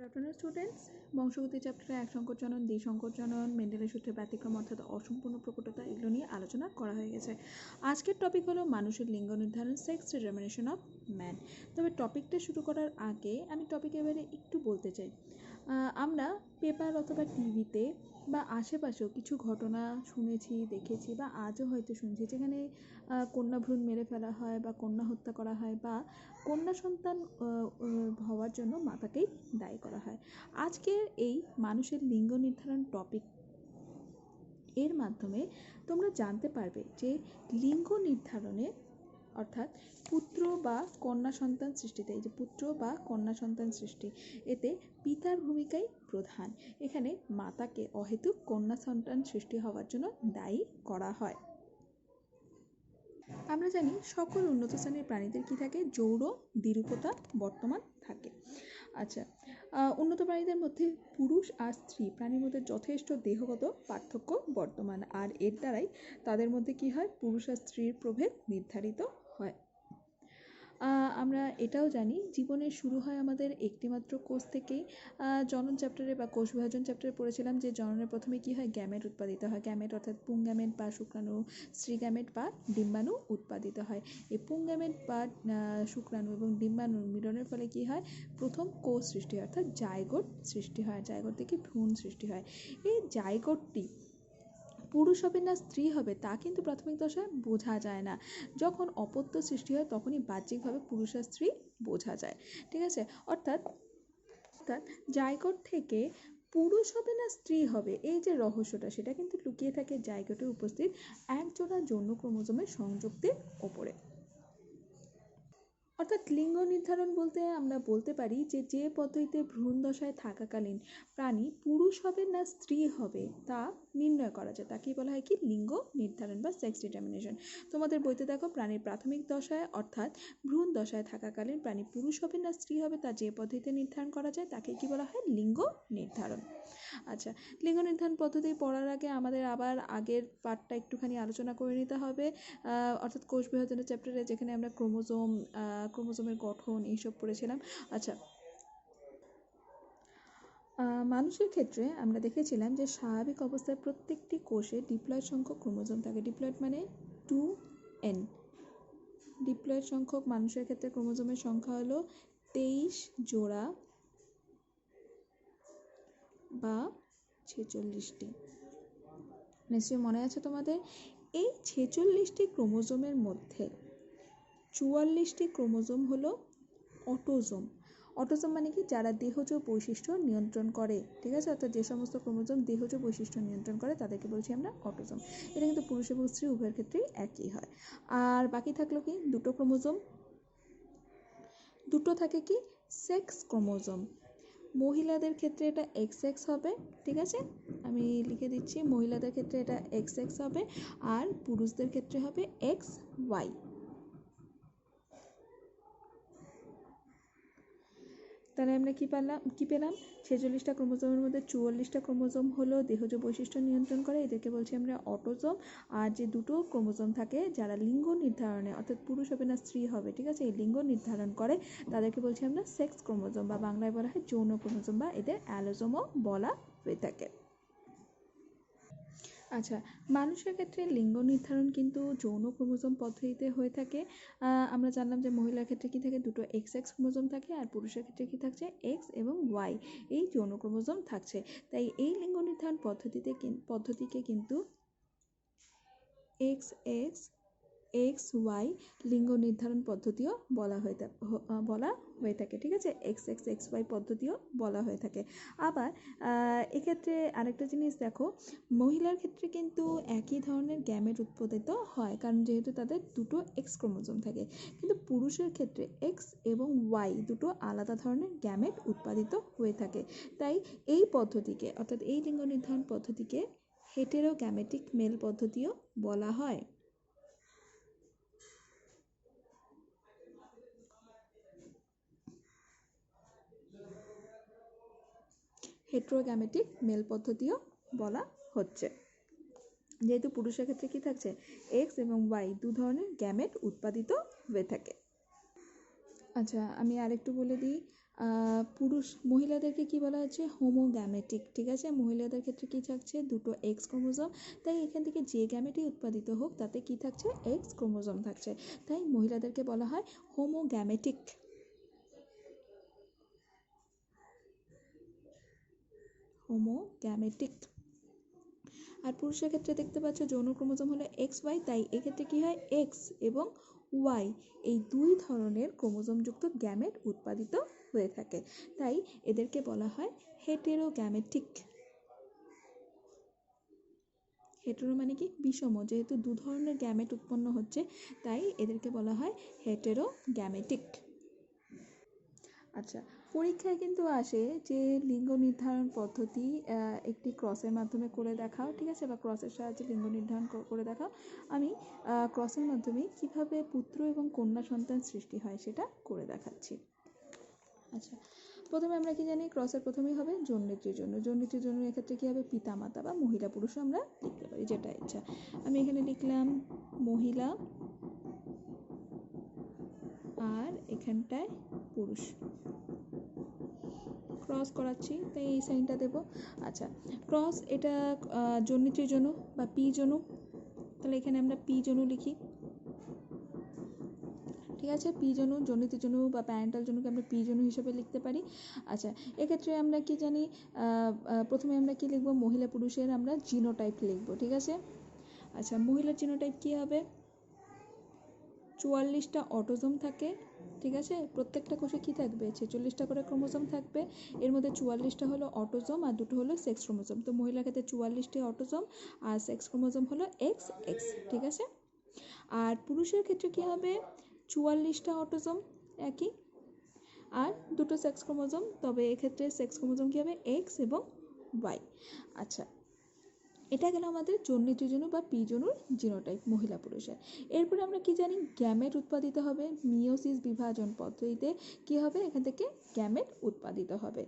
Afternoon students, বংশগতি চ্যাপ্টারে এক সংকোচন, দ্বি সংকোচন, মেন্ডেলের সূত্রে ব্যতিক্রম অর্থাৎ অসম্পূর্ণ প্রকটতা এগুলো নিয়ে আলোচনা করা হয়ে গেছে। আজকের টপিক হলো মানুষের লিঙ্গ নির্ধারণ, সেক্স ডিটারমিনেশন অফ ম্যান। তবে টপিকটা শুরু করার আগে আমি টপিকে এবারে একটু বলতে চাই, আমরা পেপার অথবা টিভিতে বা আশেপাশেও কিছু ঘটনা শুনেছি, দেখেছি বা আজও হয়তো শুনছি যেখানে কন্যা ভ্রূণ মেরে ফেলা হয় বা কন্যা হত্যা করা হয় বা কন্যা সন্তান হওয়ার জন্য মাতাকেই দায়ী করা হয়। আজকের এই মানুষের লিঙ্গ নির্ধারণ টপিক এর মাধ্যমে তোমরা জানতে পারবে যে লিঙ্গ নির্ধারণে অর্থাৎ পুত্র বা কন্যা সন্তান সৃষ্টিতে, এই যে পুত্র বা কন্যা সন্তান সৃষ্টি, এতে পিতার ভূমিকাই প্রধান। এখানে মাতাকে অহেতুক কন্যা সন্তান সৃষ্টি হওয়ার জন্য দায়ী করা হয়। আমরা জানি সকল উন্নত শ্রেণীর প্রাণীদের কি থাকে, যৌন দ্বিরূপতা বর্তমান থাকে। আচ্ছা, উন্নত প্রাণীদের মধ্যে পুরুষ আর স্ত্রী প্রাণীর মধ্যে যথেষ্ট দেহগত পার্থক্য বর্তমান, আর এর দ্বারাই তাদের মধ্যে কি হয়, পুরুষ আর স্ত্রীর প্রভেদ নির্ধারিত হয়। আমরা এটাও জানি জীবনের শুরু হয় আমাদের একটিমাত্র কোষ থেকেই। জনন চ্যাপ্টারে বা কোষ বিভাজন চ্যাপ্টারে পড়েছিলাম যে জননের প্রথমে কি হয়, গ্যামেট উৎপাদিত হয়। গ্যামেট অর্থাৎ পুংগ্যামেট বা শুক্রাণু, স্ত্রীগ্যামেট বা ডিম্বাণু উৎপাদিত হয়। এই পুংগ্যামেট বা শুক্রাণু এবং ডিম্বাণুর মিলনের ফলে কি হয়, প্রথম কোষ সৃষ্টি হয় অর্থাৎ জাইগোট সৃষ্টি হয়। জাইগোট থেকে ভ্রূণ সৃষ্টি হয়। এই জাইগোটটি পুরুষ হবে না স্ত্রী হবে তা কিন্তু প্রাথমিক দশায় বোঝা যায় না। যখন অপত্য সৃষ্টি হয় তখনই বাহ্যিকভাবে পুরুষ আর স্ত্রী বোঝা যায়। ঠিক আছে, অর্থাৎ জাইগোট থেকে পুরুষ হবে না স্ত্রী হবে এই যে রহস্যটা, সেটা কিন্তু লুকিয়ে থাকে জাইগোটে উপস্থিত একজোড়া যৌন ক্রোমোজোমের সংযুক্তির ওপরে। অর্থাৎ লিঙ্গ নির্ধারণ বলতে আমরা বলতে পারি যে যে পদ্ধতিতে ভ্রূণ দশায় থাকাকালীন প্রাণী পুরুষ হবে না স্ত্রী হবে তা নির্ণয় করা যায়, তাকেই বলা হয় কি লিঙ্গ নির্ধারণ বা সেক্স ডিটারমিনেশন। তোমাদের বইতে দেখো প্রাণীর প্রাথমিক দশায় অর্থাৎ ভ্রূণ দশায় থাকাকালীন প্রাণী পুরুষ হবে না স্ত্রী হবে তা যে পদ্ধতিতে নির্ধারণ করা যায় তাকে কি বলা হয়, লিঙ্গ নির্ধারণ। আচ্ছা, লিঙ্গ নির্ধারণ পদ্ধতি পড়ার আগে আমাদের আবার আগের পার্টটা একটুখানি আলোচনা করে নিতে হবে, অর্থাৎ কোষ বিভাজনের চ্যাপ্টারে যেখানে আমরা ক্রোমোজোমের গঠন এইসব পড়েছিলাম। আচ্ছা, মানুষের ক্ষেত্রে আমরা দেখেছিলাম যে স্বাভাবিক অবস্থায় প্রত্যেকটি কোষে ডিপ্লয়েড সংখ্যক ক্রোমোজোম থাকে। ডিপ্লয়েড মানে 2n। ডিপ্লয়েড সংখ্যক মানুষের ক্ষেত্রে ক্রোমোজোমের সংখ্যা হলো 23 জোড়া বা 46টি। নিশ্চয়ই মনে আছে তোমাদের। এই 46টি ক্রোমোজোমের মধ্যে 44টি ক্রোমোজোম হলো অটোজোম। অটোজোম মানে কি, যারা দেহজ বৈশিষ্ট্য নিয়ন্ত্রণ করে। ঠিক আছে, অর্থাৎ যে সমস্ত ক্রোমোজোম দেহজ বৈশিষ্ট্য নিয়ন্ত্রণ করে তাদেরকে বলছি আমরা অটোজোম। এটা কিন্তু পুরুষ এবং স্ত্রী উভয়ের ক্ষেত্রেই একই হয়। আর বাকি থাকলো কি, দুটো ক্রোমোজোম, দুটো থাকে কি সেক্স ক্রোমোজোম। মহিলাদের ক্ষেত্রে এটা XX হবে। ঠিক আছে, আমি লিখে দিচ্ছি, মহিলাদের ক্ষেত্রে এটা XX হবে আর পুরুষদের ক্ষেত্রে হবে XY। তাহলে আমরা কি পেলাম, 46টা ক্রোমোজোমের মধ্যে 44টা ক্রোমোজোম হলো দেহজ বৈশিষ্ট্য নিয়ন্ত্রণ করে, এদেরকে বলছি আমরা অটোজোম। আর যে দুটো ক্রোমোজোম থাকে যারা লিঙ্গ নির্ধারণে অর্থাৎ পুরুষ হবে না স্ত্রী হবে, ঠিক আছে, এই লিঙ্গ নির্ধারণ করে তাদেরকে বলছি আমরা সেক্স ক্রোমোজোম বা বাংলায় বলা হয় যৌন ক্রোমোজোম বা এদের অ্যালোজোমও বলা হয়ে থাকে। আচ্ছা, মানুষের ক্ষেত্রে লিঙ্গ নির্ধারণ কিন্তু যৌন ক্রোমোজোম পদ্ধতিতে হয়ে থাকে। আমরা জানলাম যে মহিলার ক্ষেত্রে কি থাকে, দুটো XX ক্রোমোজোম থাকে আর পুরুষের ক্ষেত্রে কি থাকছে, X এবং Y এই যৌন ক্রোমোজোম থাকছে। তাই এই লিঙ্গ নির্ধারণ পদ্ধতিকে কিন্তু XX XY লিঙ্গ নির্ধারণ পদ্ধতিও বলা হয়ে থাকে। ঠিক আছে, XX XY পদ্ধতিও বলা হয়ে থাকে। আবার এক্ষেত্রে আরেকটা জিনিস দেখো, মহিলার ক্ষেত্রে কিন্তু একই ধরনের গ্যামেট উৎপাদিত হয়, কারণ যেহেতু তাদের দুটো X ক্রোমোজোম থাকে, কিন্তু পুরুষের ক্ষেত্রে X এবং Y দুটো আলাদা ধরনের গ্যামেট উৎপাদিত হয়ে থাকে। তাই এই পদ্ধতিকে অর্থাৎ এই লিঙ্গ নির্ধারণ পদ্ধতিকে হেটেরোগ্যামেটিক মেল পদ্ধতিও বলা হয়। হেটেরোগ্যামেটিক মেল পদ্ধতিও বলা হচ্ছে, যেহেতু পুরুষের ক্ষেত্রে কি থাকছে, X এবং Y দু ধরনের গ্যামেট উৎপাদিত হয়ে থাকে। আচ্ছা, আমি আরেকটু বলে দিই, মহিলাদেরকে কি বলা হচ্ছে হোমোগ্যামেটিক, ঠিক আছে। মহিলাদের ক্ষেত্রে কি থাকছে দুটো এক্স ক্রোমোজোম, তাই এখান থেকে যে গ্যামেটই উৎপাদিত হোক তাতে কি থাকছে এক্স ক্রোমোজোম থাকছে, তাই মহিলাদেরকে বলা হয় হোমোগ্যামেটিক। হোমোগ্যামেটিক। আর পুরুষের ক্ষেত্রে দেখতে পাচ্ছ যৌন ক্রোমোজোম হলো এক্স ওয়াই, তাই এক্ষেত্রে কি হয় এক্স এবং ওয়াই এই দুই ধরনের ক্রোমোজোমযুক্ত গ্যামেট উৎপাদিত হয়ে থাকে, তাই এদেরকে বলা হয় হেটেরোগ্যামেটিক। হেটেরো মানে কি বিষম, যেহেতু দু ধরনের গ্যামেট উৎপন্ন হচ্ছে তাই এদেরকে বলা হয় হেটেরোগ্যামেটিক। আচ্ছা, পরীক্ষায় কিন্তু আসে যে লিঙ্গ নির্ধারণ পদ্ধতি একটি ক্রসের মাধ্যমে করে দেখাও, ঠিক আছে, বা ক্রসের সাহায্যে লিঙ্গ নির্ধারণ করে দেখাও। আমি ক্রসের মাধ্যমে কিভাবে পুত্র এবং কন্যা সন্তান সৃষ্টি হয় সেটা করে দেখাচ্ছি। আচ্ছা, প্রথমে আমরা কি জানি ক্রসের প্রথমেই হবে জননেত্রীর জন্য। জননেত্রীর জন্য এক্ষেত্রে কি হবে পিতামাতা বা মহিলা পুরুষও আমরা লিখতে পারি, যেটা ইচ্ছা। আমি এখানে লিখলাম মহিলা আর এখানটায় পুরুষ, ক্রস করাচ্ছি তাই এই সাইনটা দেবো। আচ্ছা, ক্রস এটা জননেত্রীর জন্য বা পি জনু, তাহলে এখানে আমরা পি জনু লিখি, ঠিক আছে। পি জনু, জনিত জনু বা প্যারেন্টাল জনুকে আমরা পি জনু হিসেবে লিখতে পারি। আচ্ছা, এক্ষেত্রে আমরা কি জানি প্রথমে আমরা কি লিখবো মহিলা পুরুষের আমরা জিনোটাইপ লিখবো, ঠিক আছে। আচ্ছা, মহিলার জিনোটাইপ কি হবে 44টা অটোজোম থাকে, ঠিক আছে। প্রত্যেকটা কোষে কি থাকবে 46টা করে ক্রোমোজোম থাকবে, এর মধ্যে 44টা হলো অটোজোম আর দুটো হলো সেক্স ক্রোমোজোম। তো মহিলার ক্ষেত্রে 44টি অটোজোম আর সেক্স ক্রোমোজোম হলো এক্স এক্স, ঠিক আছে। আর পুরুষের ক্ষেত্রে কি হবে 44টা অটোজোম একই আর দুটো সেক্স ক্রোমোজোম, তবে এক্ষেত্রে সেক্স ক্রোমোজোম কী হবে এক্স এবং ওয়াই। আচ্ছা, এটা গেল আমাদের জননেত্রী জনু বা পি জনুর জিনোটাইপ মহিলা পুরুষের। এরপরে আমরা কি জানি গ্যামেট উৎপাদিত হবে মিওসিস বিভাজন পদ্ধতিতে, কি হবে এখান থেকে গ্যামেট উৎপাদিত হবে।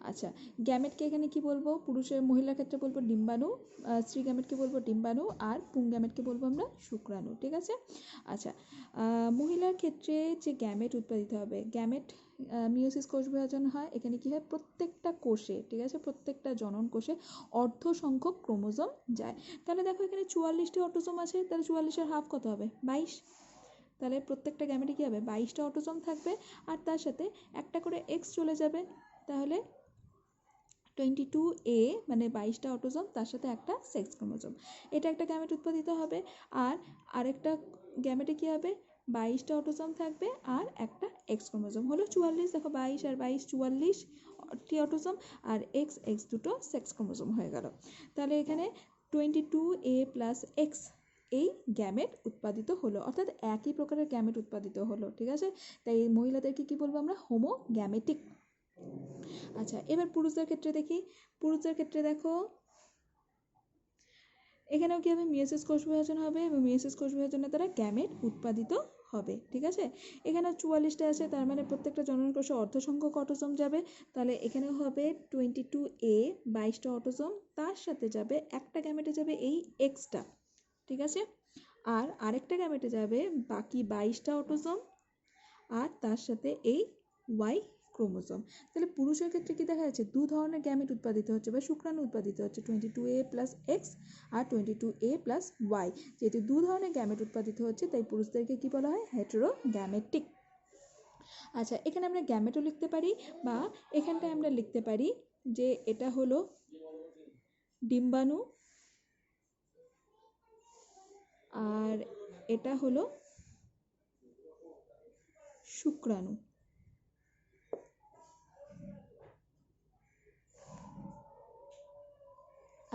আচ্ছা, গ্যামেটকে এখানে কি বলবো পুরুষের মহিলার ক্ষেত্রে বলবো ডিম্বাণু, স্ত্রী গ্যামেটকে বলবো ডিম্বাণু আর পুং গ্যামেটকে বলবো আমরা শুক্রাণু, ঠিক আছে। আচ্ছা, মহিলার ক্ষেত্রে যে গ্যামেট উৎপাদিত হবে, গ্যামেট মিওসিস কোষ বিভাজন হয়, এখানে কি হয় প্রত্যেকটা কোষে, ঠিক আছে, প্রত্যেকটা জনন কোষে অর্ধ সংখ্যক ক্রোমোজোম যায়। তাহলে দেখো এখানে 44টি অটোজোম আছে, তাহলে 44-এর হাফ কত হবে 22, তাহলে প্রত্যেকটা গ্যামেটে কী হবে 22টা অটোজোম থাকবে আর তার সাথে একটা করে এক্স চলে যাবে, তাহলে 22A মানে 22টা অটোজোম তার সাথে একটা সেক্স ক্রোমোজোম, এটা একটা গ্যামেট উৎপাদিত হবে। আর আরেকটা গ্যামেটে কী হবে 22টা অটোজোম থাকবে আর একটা এক্স ক্রোমোজোম, হলো 44। দেখো 22 আর 22 44টি অটোজোম আর এক্স এক্স দুটো সেক্স ক্রোমোজোম হয়ে গেল। তাহলে এখানে 22A প্লাস এক্স এই গ্যামেট উৎপাদিত হলো, অর্থাৎ একই প্রকারের গ্যামেট উৎপাদিত হলো, ঠিক আছে। তাই এই মহিলাদেরকে কী বলবো আমরা হোমোগ্যামেটিক। আচ্ছা, এবার পুরুষদের ক্ষেত্রে দেখি। পুরুষদের ক্ষেত্রে দেখো এখানেও কি হবে মিওসিস কোষ বিভাজন হবে এবং মিওসিস কোষ বিভাজনের দ্বারা গ্যামেট উৎপাদিত হবে, ঠিক আছে। এখানে 44টা আছে, তার মানে প্রত্যেকটা জনন কোষে অর্ধ সংখ্যক অটোজোম যাবে, তাহলে এখানেও হবে 22A 22টা অটোজোম, তার সাথে যাবে একটা গ্যামেটে যাবে এই এক্সটা, ঠিক আছে। আর আরেকটা গ্যামেটে যাবে বাকি 22টা অটোজোম আর তার সাথে এই ওয়াই ক্রোমোজোম। তাহলে পুরুষের ক্ষেত্রে কি দেখা যাচ্ছে দু ধরনের গ্যামেট উৎপাদিত হচ্ছে বা শুক্রাণু উৎপাদিত হচ্ছে 22A প্লাস এক্স আর 22A প্লাস ওয়াই। যেহেতু দু ধরনের গ্যামেট উৎপাদিত হচ্ছে তাই পুরুষদেরকে কি বলা হয় হেটেরোগ্যামেটিক। আচ্ছা, এখানে আমরা গ্যামেটও লিখতে পারি বা এখানটায় আমরা লিখতে পারি যে এটা হলো ডিম্বাণু আর এটা হলো শুক্রাণু।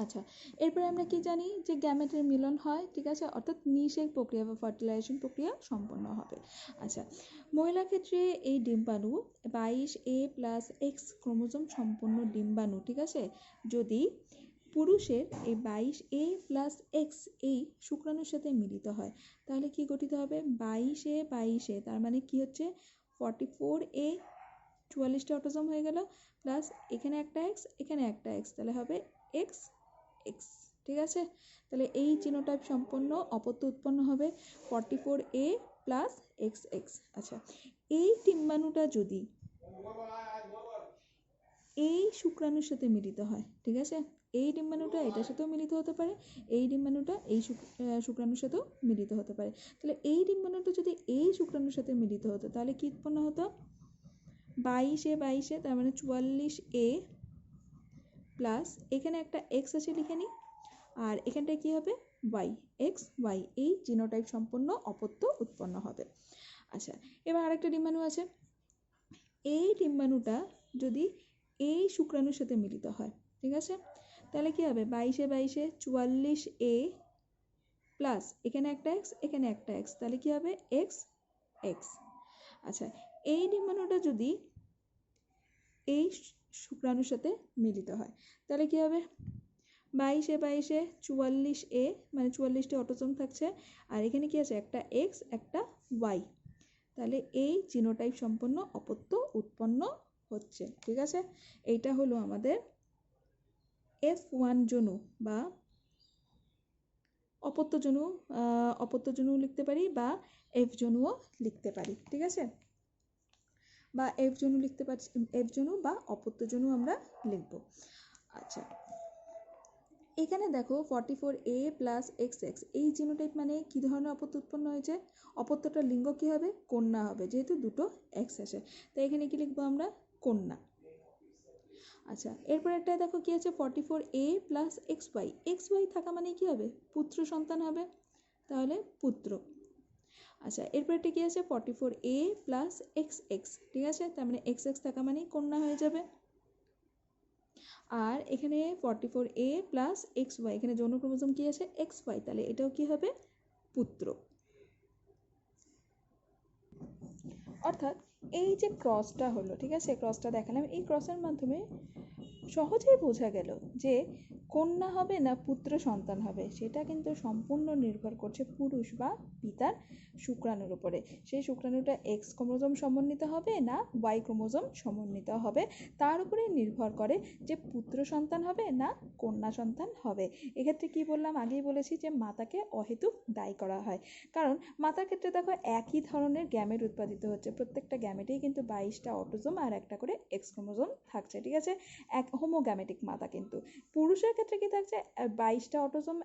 আচ্ছা, এরপরে আমরা কি জানি যে গ্যামেটের মিলন হয়, ঠিক আছে, অর্থাৎ নিষেক প্রক্রিয়া বা ফার্টিলাইজেশন প্রক্রিয়া সম্পন্ন হবে। আচ্ছা, মহিলার ক্ষেত্রে এই ডিম্বাণু 22A প্লাস এক্স ক্রোমোজোম সম্পন্ন ডিম্বাণু, ঠিক আছে, যদি পুরুষের এই 22A প্লাস এক্স এই শুক্রাণুর সাথে মিলিত হয় তাহলে কি গঠিত হবে 22A তার মানে কি হচ্ছে 44A 44টা অটোজোম হয়ে গেল প্লাস এখানে একটা এক্স এখানে একটা এক্স, তাহলে হবে এক্স এক্স, ঠিক আছে। তাহলে এই জিনোটাইপ সম্পন্ন অপত্য উৎপন্ন হবে 44A প্লাস এক্স এক্স। আচ্ছা, এই ডিম্বাণুটা যদি এই শুক্রাণুর সাথে মিলিত হয়, ঠিক আছে? এই ডিম্বাণুটা এটার সাথেও মিলিত হতে পারে, এই ডিম্বাণুটা এই শুক্রাণুর সাথেও মিলিত হতে পারে। তাহলে এই ডিম্বাণুটা যদি এই শুক্রাণুর সাথে মিলিত হতো তাহলে কি উৎপন্ন হতো? 22 তার মানে 44A প্লাস এখানে একটা এক্স আছে লিখে নিই, আর এখানটায় কি হবে? ওয়াই, এক্স ওয়াই, এই জিনোটাইপ সম্পন্ন অপত্য উৎপন্ন হবে। আচ্ছা, এবার আরেকটা ডিম্বাণু আছে। এই ডিম্বাণুটা যদি এই শুক্রাণুর সাথে মিলিত হয়, ঠিক আছে, তাহলে কি হবে? 22 44A প্লাস এখানে একটা এক্স, এখানে একটা এক্স, তাহলে কি হবে? X x. আচ্ছা, এই ডিম্বাণুটা যদি এই শুক্রাণুর সাথে মিলিত হয় তাহলে কি হবে? 22 44A মানে 44টি অটোসোম থাকছে, আর এখানে কি আছে? একটা এক্স একটা ওয়াই, তাহলে এই জিনোটাইপ সম্পন্ন অপত্য উৎপন্ন হচ্ছে, ঠিক আছে? এইটা হলো আমাদের F1 জনু বা অপত্য জনু লিখতে পারি, বা এফ জনুও লিখতে পারি, ঠিক আছে? বা এফ জনু লিখতে পারছি, এফ জনু বা অপত্য জনু আমরা লিখব। আচ্ছা, এখানে দেখো 44A প্লাস XX, এই জিনোটাইপ মানে কি ধরনের অপত্য উৎপন্ন হয়েছে? অপত্যটার লিঙ্গ কি হবে? কন্যা হবে, যেহেতু দুটো এক্স আছে, তাই এখানে কি লিখবো আমরা? কন্যা। আচ্ছা, এরপর একটা দেখো কি আছে? 44A প্লাস XY, XY থাকা মানে কি হবে? পুত্র সন্তান হবে, তাহলে পুত্র। আচ্ছা, এরপর একটা কি আছে? 44A প্লাস XX, ঠিক আছে, তার মানে XX থাকা মানেই কন্যা হয়ে যাবে। আর এখানে 44A প্লাস XY, এখানে যৌন ক্রোমোজোম কি আছে? XY, তাহলে এটাও কি হবে? পুত্র। অর্থাৎ এই যে ক্রসটা হলো, ঠিক আছে, ক্রসটা দেখালাম, এই ক্রসের মাধ্যমে সহজেই বোঝা গেল যে কন্যা হবে না পুত্র সন্তান হবে, সেটা কিন্তু সম্পূর্ণ নির্ভর করছে পুরুষ বা পিতার শুক্রাণুর উপরে। সেই শুক্রাণুটা এক্স ক্রোমোজোম সমন্বিত হবে না ওয়াই ক্রোমোজোম সমন্বিত হবে, তার উপরে নির্ভর করে যে পুত্র সন্তান হবে না কন্যা সন্তান হবে। এক্ষেত্রে কি বললাম? আগেই বলেছি যে মাতাকে অহেতুক দায়ী করা হয়, কারণ মাতার ক্ষেত্রে দেখো একই ধরনের গ্যামেট উৎপাদিত হচ্ছে, প্রত্যেকটা গ্যামেটেই কিন্তু 22টা অটোজোম আর একটা করে এক্স ক্রোমোজোম থাকছে, ঠিক আছে, এক হোমোগ্যামেটিক মাতা। কিন্তু পুরুষের ক্ষেত্রে কি থাকছে? 22টা অটোজোম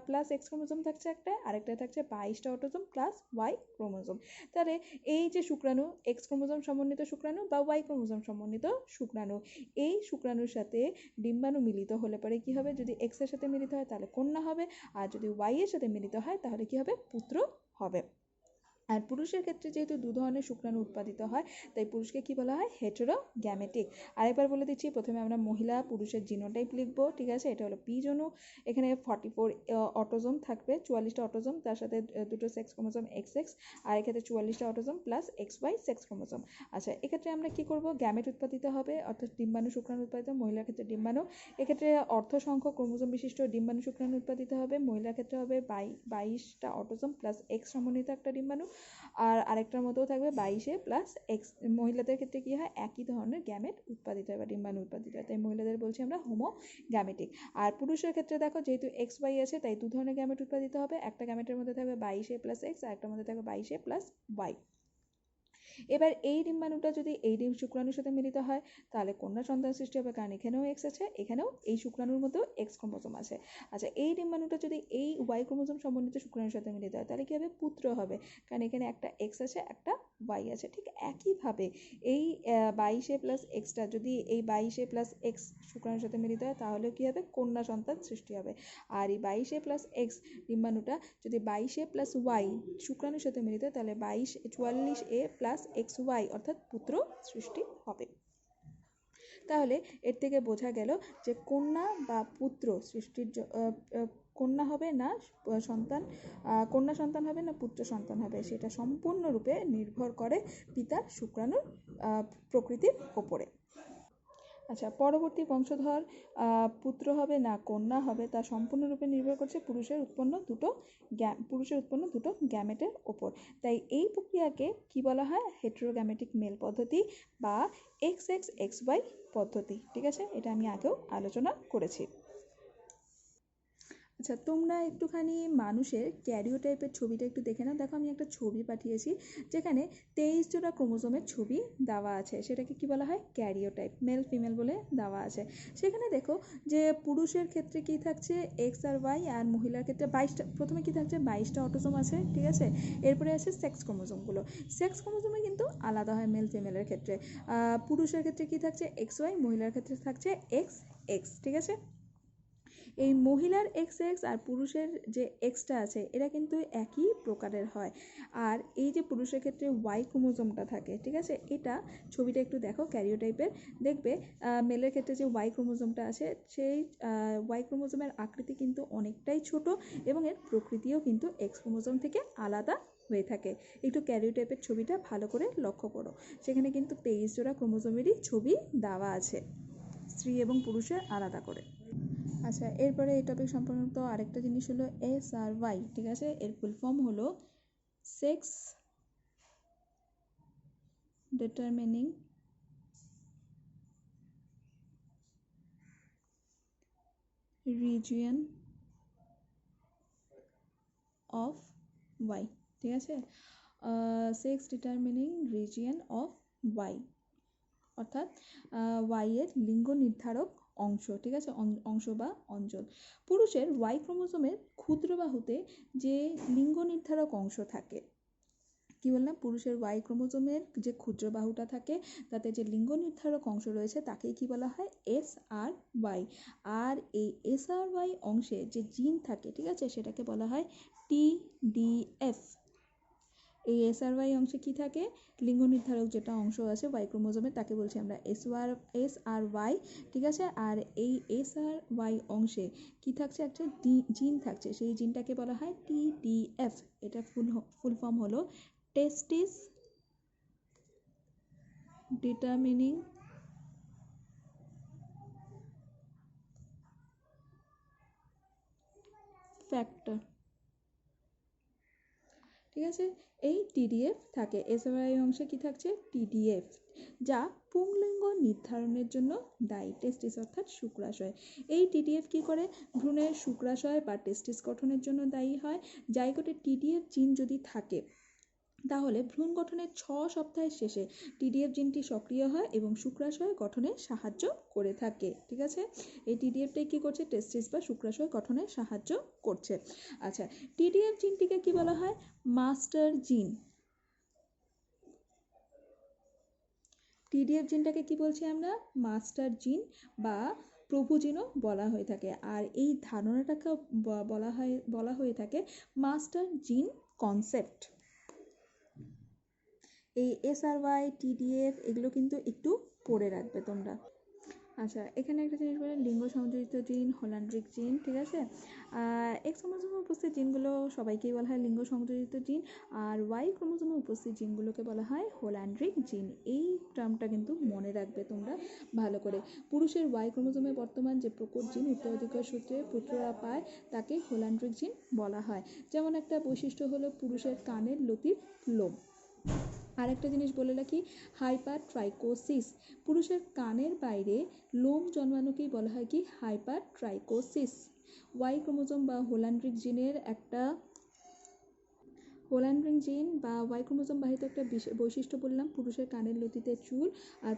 প্লাস এক্স ক্রোমোজোম থাকছে একটা, আরেকটা থাকছে 22টা অটোজোম প্লাস ওয়াই ক্রোমোজোম। তাহলে এই যে শুক্রাণু, এক্স ক্রোমোজোম সমন্বিত শুক্রাণু বা ওয়াই ক্রোমোজোম সমন্বিত শুক্রাণু, এই শুক্রাণুর সাথে ডিম্বাণু মিলিত হলে পরে কি হবে? যদি এক্স এর সাথে মিলিত হয় তাহলে কন্যা হবে, আর যদি ওয়াই এর সাথে মিলিত হয় তাহলে কি হবে? পুত্র হবে। আর পুরুষের ক্ষেত্রে যেহেতু দু ধরনের শুক্রাণু উৎপাদিত হয়, তাই পুরুষকে কি বলা হয়? হেটেরোগ্যামেটিক। আরেকবার বলে দিচ্ছি, প্রথমে আমরা মহিলা পুরুষের জিনোটাইপ লিখব, ঠিক আছে, এটা হলো পি জনু। এখানে 44 অটোজোম থাকবে, 44টা অটোজোম, তার সাথে দুটো সেক্স ক্রোমোজোম এক্স এক্স, আর এক্ষেত্রে 44টা autosome plus X Y sex chromosome. আচ্ছা, এক্ষেত্রে আমরা কি করব? গ্যামেট উৎপাদিত হবে, অর্থাৎ ডিম্বাণু শুক্রাণু উৎপাদিত, মহিলার ক্ষেত্রে ডিম্বাণু। এক্ষেত্রে অর্ধ সংখ্যক ক্রোমোজোম বিশিষ্ট ডিম্বাণু শুক্রাণু উৎপাদিত হবে, মহিলার ক্ষেত্রে হবে 22টা অটোজোম প্লাস এক্স সমন্বিত একটা ডিম্বাণু, আর আরেকটার মধ্যেও থাকবে 22 প্লাস এক্স। মহিলাদের ক্ষেত্রে কি হয়? একই ধরনের গ্যামেট উৎপাদিত হয় বা ডিম্বাণু উৎপাদিত হয়, তাই মহিলাদের বলছি আমরা হোমোগ্যামেটিক। আর পুরুষের ক্ষেত্রে দেখো যেহেতু এক্স ওয়াই আছে, তাই দু ধরনের গ্যামেট উৎপাদিত হবে, একটা গ্যামেটের মধ্যে থাকবে 22 প্লাস এক্স, আর একটার মধ্যে থাকবে 22 প্লাস ওয়াই। এবার এই ডিম্বাণুটা যদি এই শুক্রাণুর সাথে মিলিত হয় তাহলে কন্যা সন্তান সৃষ্টি হবে, কারণ এখানেও এক্স আছে, এখানেও এই শুক্রাণুর মধ্যেও এক্স ক্রোমোজোম আছে। আচ্ছা, এই ডিম্বাণুটা যদি এই ওয়াই ক্রোমোজোম সমন্বিত শুক্রাণুর সাথে মিলিত হয় তাহলে কি হবে? পুত্র হবে, কারণ এখানে একটা এক্স আছে একটা ওয়াই আছে। ঠিক একইভাবে এই 22 প্লাস এক্সটা যদি এই 22 প্লাস এক্স শুক্রাণুর সাথে মিলিত হয় তাহলে কি হবে? কন্যা সন্তান সৃষ্টি হবে। আর এই 22 প্লাস এক্স ডিম্বাণুটা যদি 22 প্লাস ওয়াই শুক্রাণুর সাথে মিলিত হয় তাহলে 44A প্লাস এক্স ওয়াই অর্থাৎ পুত্র সৃষ্টি হবে। তাহলে এর থেকে বোঝা গেল যে কন্যা বা পুত্র সৃষ্টির কন্যা হবে না সন্তান, কন্যা সন্তান হবে না পুত্র সন্তান হবে, সেটা সম্পূর্ণরূপে নির্ভর করে পিতার শুক্রাণুর প্রকৃতির ওপরে। আচ্ছা, পরবর্তী বংশধর পুত্র হবে না কন্যা হবে তা সম্পূর্ণরূপে নির্ভর করছে পুরুষের উৎপন্ন দুটো গ্যামেটের ওপর। তাই এই প্রক্রিয়াকে কি বলা হয়? হেটেরোগ্যামেটিক মেল পদ্ধতি বা XXXY পদ্ধতি, ঠিক আছে, এটা আমি আগেও আলোচনা করেছি। আচ্ছা, তোমরা একটুখানি মানুষের ক্যারিওটাইপের ছবিটা একটু দেখে নাও। দেখো আমি একটা ছবি পাঠিয়েছি যেখানে 23 জোড়া ক্রোমোজোমের ছবি দেওয়া আছে, সেটাকে কি বলা হয়? ক্যারিওটাইপ, মেল ফিমেল বলে দেওয়া আছে। সেখানে দেখো যে পুরুষের ক্ষেত্রে কি থাকছে এক্স আর ওয়াই, আর মহিলার ক্ষেত্রে 22টা, প্রথমে কি থাকছে 22টা অটোসোম আছে, ঠিক আছে। এরপরে আছে সেক্স ক্রোমোজোমগুলো। সেক্স ক্রোমোজোমে কিন্তু আলাদা হয় মেল ফিমেলের ক্ষেত্রে। পুরুষের ক্ষেত্রে কি থাকছে এক্স ওয়াই, মহিলার ক্ষেত্রে থাকছে এক্স এক্স, ঠিক আছে। এই মহিলার এক্স এক্স আর পুরুষের যে এক্সটা আছে এরা কিন্তু একই প্রকারের হয়। আর এই যে পুরুষের ক্ষেত্রে ওয়াই ক্রোমোজোমটা থাকে, ঠিক আছে, এটা ছবিটা একটু দেখো ক্যারিওটাইপের, দেখবে মেলের ক্ষেত্রে যে ওয়াই ক্রোমোজোমটা আছে সেই ওয়াই ক্রোমোজোমের আকৃতি কিন্তু অনেকটাই ছোট এবং এর প্রকৃতিও কিন্তু এক্স ক্রোমোজোম থেকে আলাদা হয়ে থাকে। একটু ক্যারিওটাইপের ছবিটা ভালো করে লক্ষ্য করো, সেখানে কিন্তু 23 জোড়া ক্রোমোজোমেরই ছবি দেওয়া আছে, স্ত্রী এবং পুরুষের আলাদা করে। আচ্ছা, এরপরে এই টপিক সম্পর্কিত আরেকটা জিনিস হলো এস আর ওয়াই, ঠিক আছে। এর ফুল ফর্ম হলো sex determining region of Y, ঠিক আছে। Sex determining region of Y অর্থাৎ ওয়াই এর লিঙ্গ নির্ধারক অংশ, ঠিক আছে, অংশ বা অঞ্চল। পুরুষের ওয়াই ক্রোমোজোমের ক্ষুদ্র বাহুতে যে লিঙ্গ নির্ধারক অংশ থাকে, কি বললাম, পুরুষের ওয়াই ক্রোমোজোমের যে ক্ষুদ্র বাহুটা থাকে তাতে যে লিঙ্গ নির্ধারক অংশ রয়েছে তাকেই কি বলা হয়? এস আর ওয়াই। আর এই এস আর ওয়াই অংশে যে জিন থাকে, ঠিক আছে, সেটাকে বলা হয় TDF। এই এস আর ওয়াই অংশে কি থাকে? লিঙ্গ নির্ধারক যেটা অংশ আছে ওয়াই ক্রোমোজোমে তাকে বলছি আমরা এস আর ওয়াই, ঠিক আছে। আর এই এস আর ওয়াই অংশে কি থাকছে? একটা জিন থাকছে, সেই জিনটাকে বলা হয় TDF। এটা ফুল ফর্ম হলো টেস্টিস ডিটারমিনিং ফ্যাক্টর, ঠিক আছে। এই TDF থাকে, এসওআই অংশে কি থাকছে? TDF, যা পুংলিঙ্গ নির্ধারণের জন্য দায়ী। টেস্টিস অর্থাৎ শুক্রাশয়। এই TDF কি করে? ভ্রূণের শুক্রাশয় বা টেস্টিস গঠনের জন্য দায়ী হয়। জাইগোটে TDF জিন যদি থাকে তাহলে ভ্রূণ গঠনের 6 সপ্তাহের শেষে TDF জিনটি সক্রিয় হয় এবং শুক্রাশয় গঠনে সাহায্য করে থাকে, ঠিক আছে। এই TDFটাই কি করছে? টেস্টিস বা শুক্রাশয় গঠনে সাহায্য করছে। আচ্ছা, TDF জিনটিকে কি বলা হয়? মাস্টার জিন। TDF জিনটাকে কি বলছি আমরা? মাস্টার জিন বা প্রভু জিনও বলা হয়ে থাকে। আর এই ধারণাটাকে বলা হয়ে থাকে মাস্টার জিন কনসেপ্ট। এই SRY TDF এগুলো কিন্তু একটু পড়ে রাখবে তোমরা। আচ্ছা, এখানে একটা জিনিস বলে লিঙ্গ সংযোজিত জিন, হোল্যান্ড্রিক জিন, ঠিক আছে। এক্স ক্রোমোজোমে উপস্থিত জিনগুলো সবাইকেই বলা হয় লিঙ্গ সংযোজিত জিন, আর ওয়াই ক্রোমোজোমে উপস্থিত জিনগুলোকে বলা হয় হোল্যান্ড্রিক জিন। এই টার্মটা কিন্তু মনে রাখবে তোমরা ভালো করে। পুরুষের ওয়াই ক্রোমোজোমে বর্তমান যে প্রকট জিন উত্তরাধিকার সূত্রে পুত্ররা পায় তাকে হোল্যান্ড্রিক জিন বলা হয়। যেমন একটা বৈশিষ্ট্য হলো পুরুষের কানের লতির লোম। আরেকটা জিনিস বলে রাখি, হাইপারট্রাইকোসিস। পুরুষের কানের বাইরে লোম জন্মানোকেই বলা হয় কি? হাইপারট্রাইকোসিস। ওয়াই ক্রোমোজোম বা হোল্যান্ড্রিক জিনের একটা হোল্যান্ড্রিক জিন বা ওয়াই ক্রোমোজোম বাহিত একটা বৈশিষ্ট্য বললাম, পুরুষের কানের লতিতে চুল, আর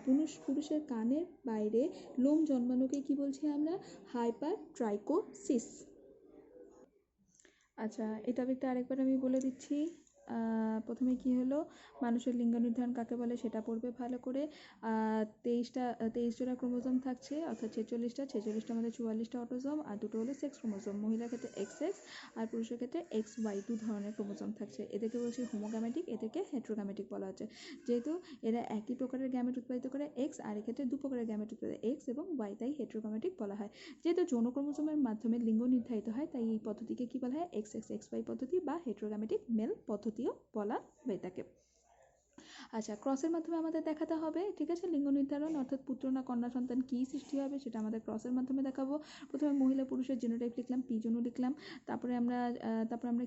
পুরুষের কানের বাইরে লোম জন্মানোকেই কি বলছি আমরা? হাইপারট্রাইকোসিস। আচ্ছা, এই টপিকটা আরেকবার আমি বলে দিচ্ছি। প্রথমে কি হলো, মানুষের লিঙ্গ নির্ধারণ কাকে বলে সেটা পড়বে ভালো করে। 23 জোড়া ক্রোমোজোম থাকছে, অর্থাৎ 46টার মধ্যে 44টা অটোজোম, আর দুটো হলো সেক্স ক্রোমোজোম। মহিলার ক্ষেত্রে এক্স এক্স আর পুরুষের ক্ষেত্রে এক্স ওয়াই, দু ধরনের ক্রোমোজোম থাকছে। এদেরকে বলছি হোমোগ্যামেটিক, এদেরকে হেটেরোগ্যামেটিক বলা হচ্ছে। যেহেতু এরা একই প্রকারের গ্যামেট উৎপাদিত করে এক্স, আর এক্ষেত্রে দু প্রকারের গ্যামেট উৎপাদিত এক্স এবং ওয়াই, তাই হেটেরোগ্যামেটিক বলা হয়। যেহেতু যৌন ক্রোমোজোমের মাধ্যমে লিঙ্গ নির্ধারিত হয় তাই এই পদ্ধতিকে কি বলা হয়? এক্স এক্স এক্স ওয়াই পদ্ধতি বা হেটেরোগ্যামেটিক মেল পদ্ধতিও বলা হয়ে থাকে। আচ্ছা, ক্রসের মাধ্যমে আমাদের দেখাতে হবে, ঠিক আছে, লিঙ্গ নির্ধারণ অর্থাৎ পুত্র না কন্যা সন্তান কী সৃষ্টি হবে সেটা আমাদের ক্রসের মাধ্যমে দেখাবো। প্রথমে মহিলা পুরুষের জিনোটাইপ লিখলাম, পি জনু লিখলাম, তারপরে আমরা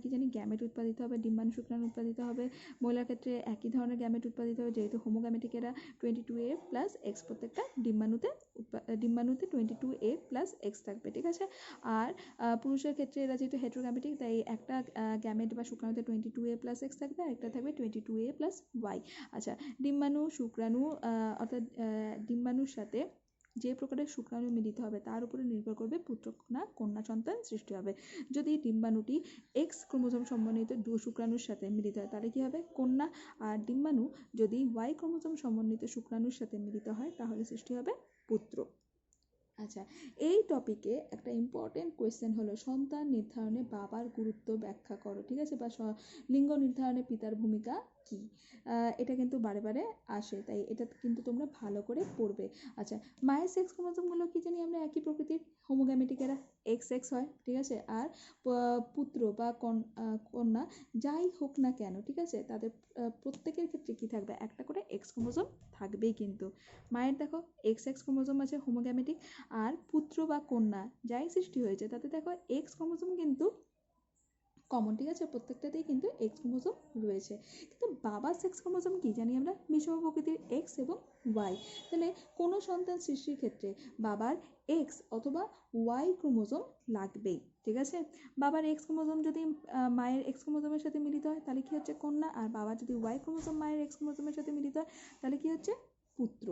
কি জানি, গ্যামেট উৎপাদিত হবে, ডিম্বাণু শুক্রাণু উৎপাদিত হবে। মহিলার ক্ষেত্রে একই ধরনের গ্যামেট উৎপাদিত হবে, যেহেতু হোমোগ্যামেটিক এরা 22A প্লাস এক্স প্রত্যেকটা ডিম্বাণুতে 22A প্লাস এক্স থাকবে, ঠিক আছে। আর পুরুষের ক্ষেত্রে এরা যেহেতু হেটেরোগ্যামেটিক, তাই একটা গ্যামেট বা শুক্রাণুতে 22A প্লাস এক্স থাকবে, আর একটা থাকবে 22A প্লাস ওয়াই। আচ্ছা, ডিম্বাণু শুক্রাণু অর্থাৎ ডিম্বাণুর সাথে যে প্রকারের শুক্রাণু মিলিত হবে তার উপরে নির্ভর করবে পুত্র না কন্যা সন্তান সৃষ্টি হবে। যদি ডিম্বাণুটি এক্স ক্রোমোজোম সমন্বিত শুক্রাণুর সাথে মিলিত হয় তাহলে কি হবে, কন্যা। আর ডিম্বাণু যদি ওয়াই ক্রোমোজোম সমন্বিত শুক্রাণুর সাথে মিলিত হয় তাহলে সৃষ্টি হবে পুত্র। আচ্ছা, এই টপিকে একটা ইম্পর্টেন্ট কোয়েশ্চেন হলো সন্তান নির্ধারণে বাবার গুরুত্ব ব্যাখ্যা করো, ঠিক আছে, বা লিঙ্গ নির্ধারণে পিতার ভূমিকা কী। এটা কিন্তু বারে বারে আসে, তাই এটা কিন্তু তোমরা ভালো করে পড়বে। আচ্ছা, মায়ের সেক্স ক্রোমোজোমগুলো কি জানি আমরা একই প্রকৃতির, হোমোগ্যামেটিকেরা এক্স এক্স হয়, ঠিক আছে। আর পুত্র বা কন্যা যাই হোক না কেন, ঠিক আছে, তাদের প্রত্যেকের ক্ষেত্রে কি থাকবে, একটা করে এক্স ক্রোমোজোম থাকবেই কিন্তু। মায়ের দেখো এক্স এক্স ক্রোমোজোম আছে, হোমোগ্যামেটিক, আর পুত্র বা কন্যা যাই সৃষ্টি হয়েছে তাতে দেখো এক্স ক্রোমোজোম কিন্তু কমন, ঠিক আছে, প্রত্যেকটাতেই কিন্তু এক্স ক্রোমোজোম রয়েছে। কিন্তু বাবার সেক্স ক্রোমোজোম কি জানি আমরা, বিষম প্রকৃতির এক্স এবং ওয়াই। তাহলে কোনো সন্তান সৃষ্টির ক্ষেত্রে বাবার এক্স অথবা ওয়াই ক্রোমোজোম লাগবেই, ঠিক আছে। বাবার এক্স ক্রোমোজোম যদি মায়ের এক্স ক্রোমোজোমের সাথে মিলিত হয় তাহলে কি হচ্ছে কন্যা, আর বাবার যদি ওয়াই ক্রোমোজোম মায়ের এক্স ক্রোমোজোমের সাথে মিলিত হয় তাহলে কি হচ্ছে পুত্র।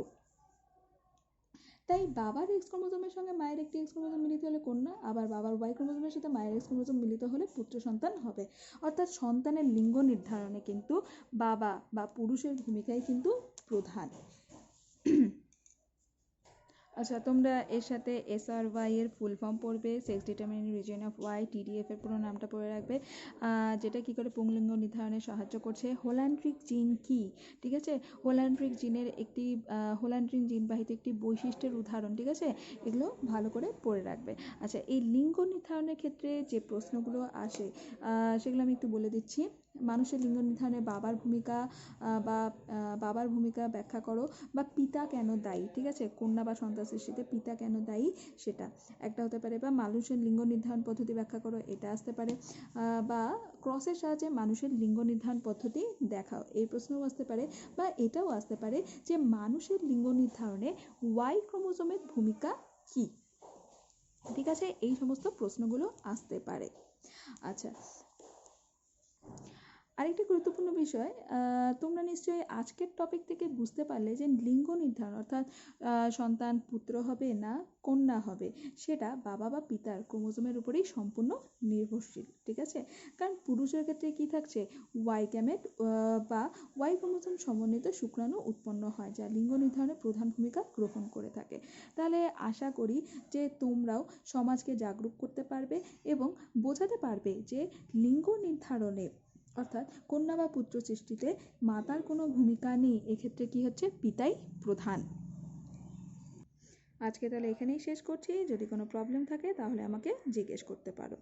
তাই বাবার এক্স ক্রোমোজোমের সঙ্গে মায়ের একটি এক্স ক্রোমোজোম মিলিত হলে কন্যা, আবার বাবার ওয়াই ক্রোমোজোমের সাথে মায়ের এক্স ক্রোমোজোম মিলিত হলে পুত্র সন্তান হবে। অর্থাৎ সন্তানের লিঙ্গ নির্ধারণে কিন্তু বাবা বা পুরুষের ভূমিকাই কিন্তু প্রধান। আচ্ছা, তোমরা এর সাথে SRY এর ফুল ফর্ম পড়বে, sex determining region of Y, TDF এর পুরো নামটা পড়ে রাখবে, যেটা কি করে পুংলিঙ্গ নির্ধারণে সাহায্য করছে। হোল্যান্ড্রিক জিন কি, ঠিক আছে, হোল্যান্ড্রিক জিনের একটি হোল্যান্ড্রিক জিনবাহিত একটি বৈশিষ্ট্যের উদাহরণ, ঠিক আছে, এগুলো ভালো করে পড়ে রাখবে। আচ্ছা, এই লিঙ্গ নির্ধারণের ক্ষেত্রে যে প্রশ্নগুলো আসে সেগুলো আমি একটু বলে দিচ্ছি। মানুষের লিঙ্গ নির্ধারণে বাবার ভূমিকা ব্যাখ্যা করো, বা পিতা কেন দায়ী, ঠিক আছে, কন্যা বা সন্তান সৃষ্টিতে পিতা কেন দায়ী সেটা একটা হতে পারে, বা মানুষের লিঙ্গ নির্ধারণ পদ্ধতি ব্যাখ্যা করো, এটা আসতে পারে, বা ক্রসের সাহায্যে মানুষের লিঙ্গ নির্ধারণ পদ্ধতি দেখাও, এই প্রশ্নও আসতে পারে, বা এটাও আসতে পারে যে মানুষের লিঙ্গ নির্ধারণে ওয়াই ক্রোমোজোমের ভূমিকা কী, ঠিক আছে, এই সমস্ত প্রশ্নগুলো আসতে পারে। আচ্ছা, আরেকটি গুরুত্বপূর্ণ বিষয়, তোমরা নিশ্চয়ই আজকের টপিক থেকে বুঝতে পারলে যে লিঙ্গ নির্ধারণ অর্থাৎ সন্তান পুত্র হবে না কন্যা হবে সেটা বাবা বা পিতার ক্রোমোজোমের উপরেই সম্পূর্ণ নির্ভরশীল, ঠিক আছে। কারণ পুরুষের ক্ষেত্রে কি থাকছে, ওয়াই গ্যামেট বা ওয়াই ক্রোমোজোম সমন্বিত শুক্রাণু উৎপন্ন হয়, যা লিঙ্গ নির্ধারণে প্রধান ভূমিকা গ্রহণ করে থাকে। তাহলে আশা করি যে তোমরাও সমাজকে জাগরুক করতে পারবে এবং বোঝাতে পারবে যে লিঙ্গ নির্ধারণে অর্থাৎ কন্যা বা পুত্র সৃষ্টিতে মাতার কোনো ভূমিকা নেই, এক্ষেত্রে কি হচ্ছে পিতাই প্রধান। আজকে তাহলে এখানেই শেষ করছি, যদি কোনো প্রবলেম থাকে তাহলে আমাকে জিজ্ঞেস করতে পারো।